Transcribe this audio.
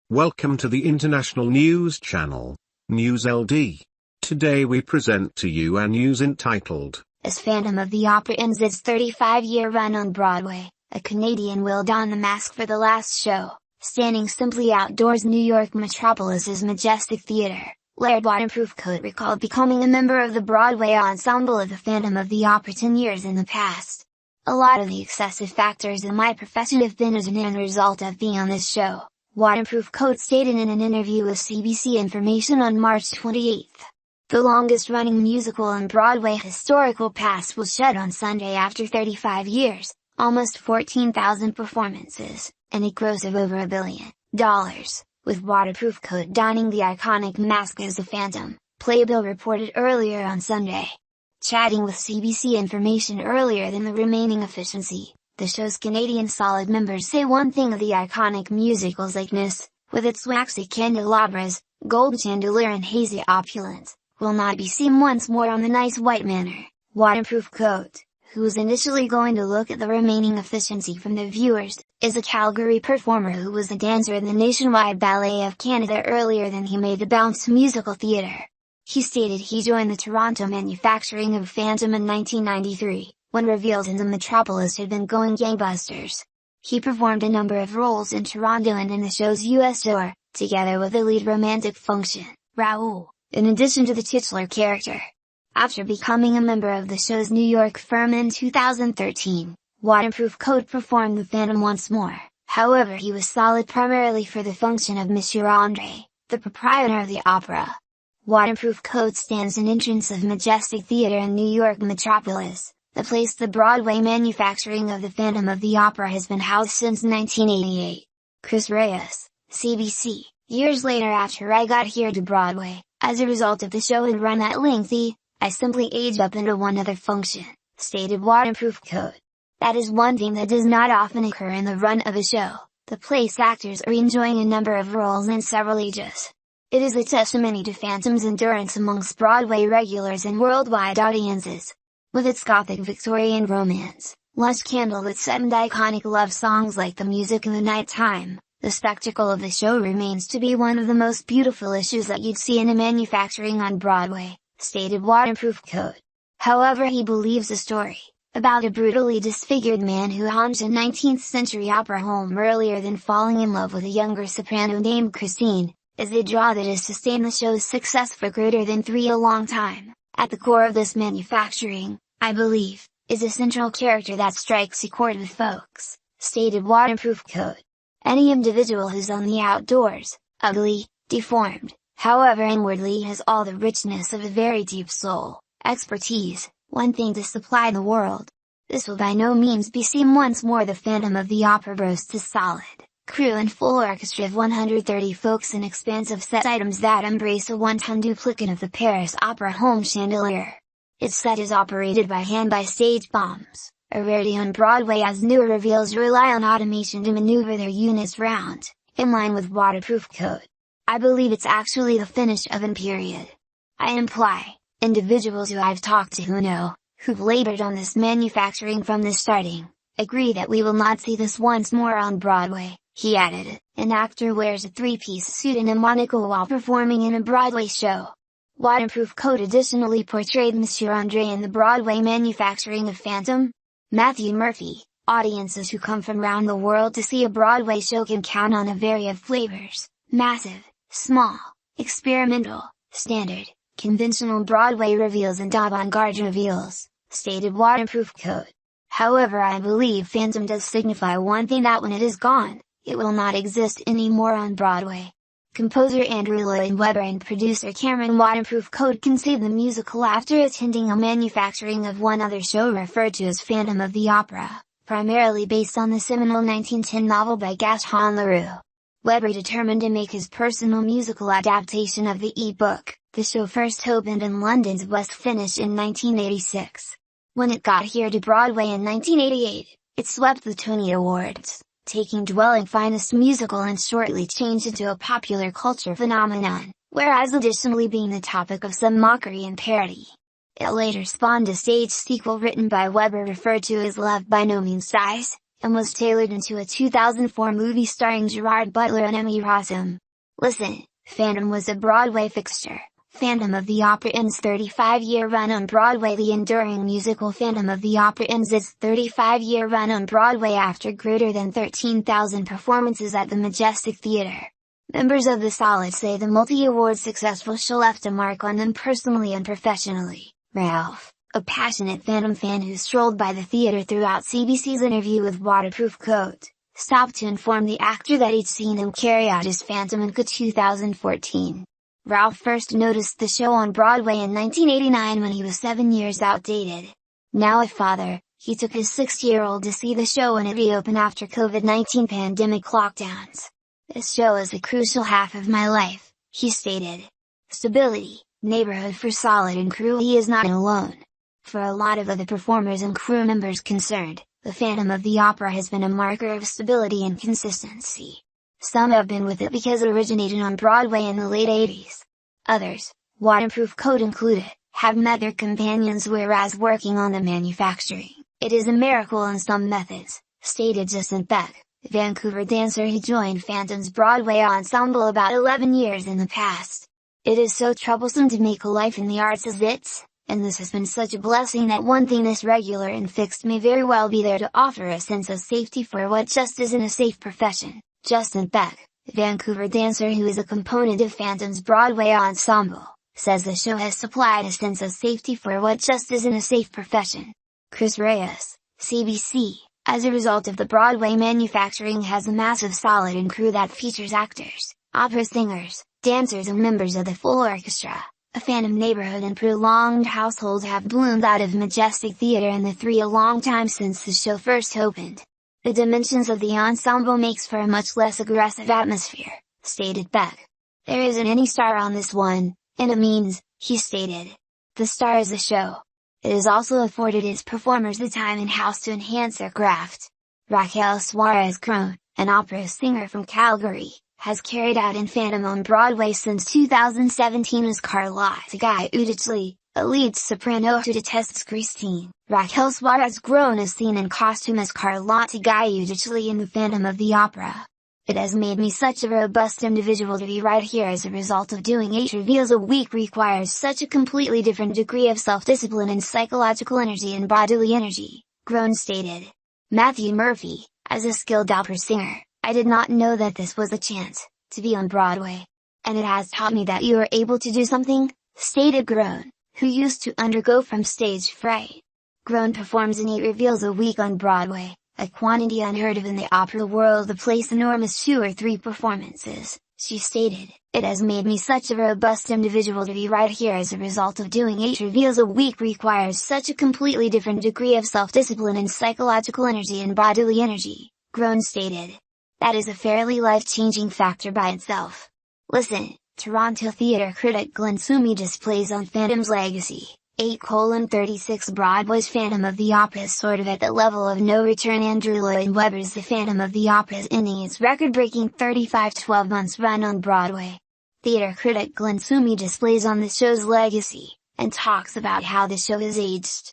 Welcome to the International News Channel, News LD. Today we present to you a news entitled, As Phantom of the Opera ends its 35-year run on Broadway, a Canadian will don the mask for the last show, standing simply outdoors New York Metropolis's Majestic Theatre. Laird Waterproof-Coat recalled becoming a member of the Broadway ensemble of the Phantom of the Opera 10 years in the past. A lot of the excessive factors in my profession have been as an end result of being on this show, Waterproof-Coat stated in an interview with CBC Information on March 28. The longest-running musical in Broadway's historical past was shed on Sunday after 35 years, almost 14,000 performances, and a gross of over $1 billion, with Waterproof-Coat donning the iconic mask as a Phantom, Playbill reported earlier on Sunday. Chatting with CBC Information earlier than the remaining efficiency, the show's Canadian solid members say one thing of the iconic musical's likeness, with its waxy candelabras, gold chandelier and hazy opulence, will not be seen once more on the nice white manor. Waterproof-Coat, who was initially going to look at the remaining efficiency from the viewers, is a Calgary performer who was a dancer in the Nationwide Ballet of Canada earlier than he made the bounce to musical theatre. He stated he joined the Toronto manufacturing of Phantom in 1993, when reveals in the Metropolis had been going gangbusters. He performed a number of roles in Toronto and in the show's US tour, together with the lead romantic function, Raoul, in addition to the titular character. After becoming a member of the show's New York firm in 2013, Waterproof-Coat performed the Phantom once more. However, he was solid primarily for the function of Monsieur André, the proprietor of the opera. Waterproof-Coat stands in entrance of Majestic Theatre in New York Metropolis, the place the Broadway manufacturing of the Phantom of the Opera has been housed since 1988. Chris Reyes, CBC. Years later, after I got here to Broadway, as a result of the show had run that lengthy, I simply aged up into one other function, stated Waterproof-Coat. That is one thing that does not often occur in the run of a show. The play's actors are enjoying a number of roles in several ages. It is a testimony to Phantom's endurance amongst Broadway regulars and worldwide audiences. With its gothic Victorian romance, lush candlelit set and iconic love songs like The Music in the Nighttime, the spectacle of the show remains to be one of the most beautiful issues that you'd see in a manufacturing on Broadway, stated Waterproof-Coat. However, he believes the story, about a brutally disfigured man who haunted a 19th century opera home earlier than falling in love with a younger soprano named Christine, is the draw that has sustained the show's success for greater than a long time. At the core of this manufacturing, I believe, is a central character that strikes a chord with folks, stated Waterproof-Coat. Any individual who's on the outdoors, ugly, deformed, however inwardly has all the richness of a very deep soul, expertise, one thing to supply the world. This will by no means be seen once more. The Phantom of the Opera boasts a solid crew and full orchestra of 130 folks and expansive set items that embrace a one-ton duplicate of the Paris Opera home chandelier. Its set is operated by hand by stage bombs, a rarity on Broadway as newer reveals rely on automation to maneuver their units round, in line with Waterproof-Coat. I believe it's actually the finish of an period. I imply, individuals who I've talked to who know, who've labored on this manufacturing from the starting, agree that we will not see this once more on Broadway. He added, an actor wears a three-piece suit and a monocle while performing in a Broadway show. Waterproof-Coat additionally portrayed Monsieur André in the Broadway manufacturing of Phantom. Matthew Murphy, audiences who come from around the world to see a Broadway show can count on a variety of flavors, massive, small, experimental, standard, conventional Broadway reveals and avant-garde reveals, stated Waterproof-Coat. However, I believe Phantom does signify one thing, that when it is gone, it will not exist anymore on Broadway. Composer Andrew Lloyd Webber and producer Cameron Waterproof-Coat conceived the musical after attending a manufacturing of one other show referred to as Phantom of the Opera, primarily based on the seminal 1910 novel by Gaston Leroux. Webber determined to make his personal musical adaptation of the e-book. The show first opened in London's West Finish in 1986. When it got here to Broadway in 1988, it swept the Tony Awards, taking Dwelling Finest Musical and shortly changed into a popular culture phenomenon, whereas additionally being the topic of some mockery and parody. It later spawned a stage sequel written by Webber referred to as Love by No Means Dies, and was tailored into a 2004 movie starring Gerard Butler and Emmy Rossum. Listen, Phantom was a Broadway fixture. Phantom of the Opera ends 35-year run on Broadway. The enduring musical Phantom of the Opera ends its 35-year run on Broadway after greater than 13,000 performances at the Majestic Theatre. Members of the Solid say the multi-award successful show left a mark on them personally and professionally. Ralph, a passionate Phantom fan who strolled by the theater throughout CBC's interview with Waterproof Coat, stopped to inform the actor that he'd seen him carry out his Phantom in 2014. Ralph first noticed the show on Broadway in 1989 when he was 7 years outdated. Now a father, he took his 6-year-old to see the show when it reopened after COVID-19 pandemic lockdowns. This show is a crucial half of my life, he stated. Stability, neighborhood for Solid and crew. He is not alone. For a lot of other performers and crew members concerned, the Phantom of the Opera has been a marker of stability and consistency. Some have been with it because it originated on Broadway in the late 80s. Others, Waterproof Coat included, have met their companions whereas working on the manufacturing, it is a miracle in some methods, stated Justin Beck, a Vancouver dancer who joined Phantom's Broadway ensemble about 11 years in the past. It is so troublesome to make a life in the arts as it's, and this has been such a blessing that one thing this regular and fixed may very well be there to offer a sense of safety for what just isn't a safe profession. Justin Beck, a Vancouver dancer who is a component of Phantom's Broadway ensemble, says the show has supplied a sense of safety for what just isn't a safe profession. Chris Reyes, CBC, as a result of the Broadway manufacturing has a massive Solid and crew that features actors, opera singers, dancers and members of the full orchestra. A Phantom neighborhood and prolonged household have bloomed out of Majestic Theatre in the a long time since the show first opened. The dimensions of the ensemble makes for a much less aggressive atmosphere, stated Beck. There isn't any star on this one, and it means, he stated. The star is the show. It has also afforded its performers the time in-house to enhance their craft. Raquel Suarez-Crone, an opera singer from Calgary, has carried out in Phantom on Broadway since 2017 as Carlotta Gaiudichli, a lead soprano who detests Christine. Raquel Suarez-Crone is seen in costume as Carlotta Gaiudichli in the Phantom of the Opera. It has made me such a robust individual to be right here as a result of doing 8 reveals a week requires such a completely different degree of self-discipline and psychological energy and bodily energy, Crone stated. Matthew Murphy, as a skilled opera singer, I did not know that this was a chance, to be on Broadway. And it has taught me that you are able to do something, stated Crone, who used to undergo from stage fright. Crone performs in 8 reveals a week on Broadway, a quantity unheard of in the opera world. To place enormous 2 or 3 performances, she stated. It has made me such a robust individual to be right here as a result of doing 8 reveals a week requires such a completely different degree of self-discipline and psychological energy and bodily energy, Crone stated. That is a fairly life-changing factor by itself. Listen, Toronto theatre critic Glenn Sumi displays on Phantom's legacy. 8:36 Broadway's Phantom of the Opera is sort of at the level of no return. Andrew Lloyd Webber's The Phantom of the Opera is ending its record-breaking 12 months run on Broadway. Theatre critic Glenn Sumi displays on the show's legacy, and talks about how the show has aged.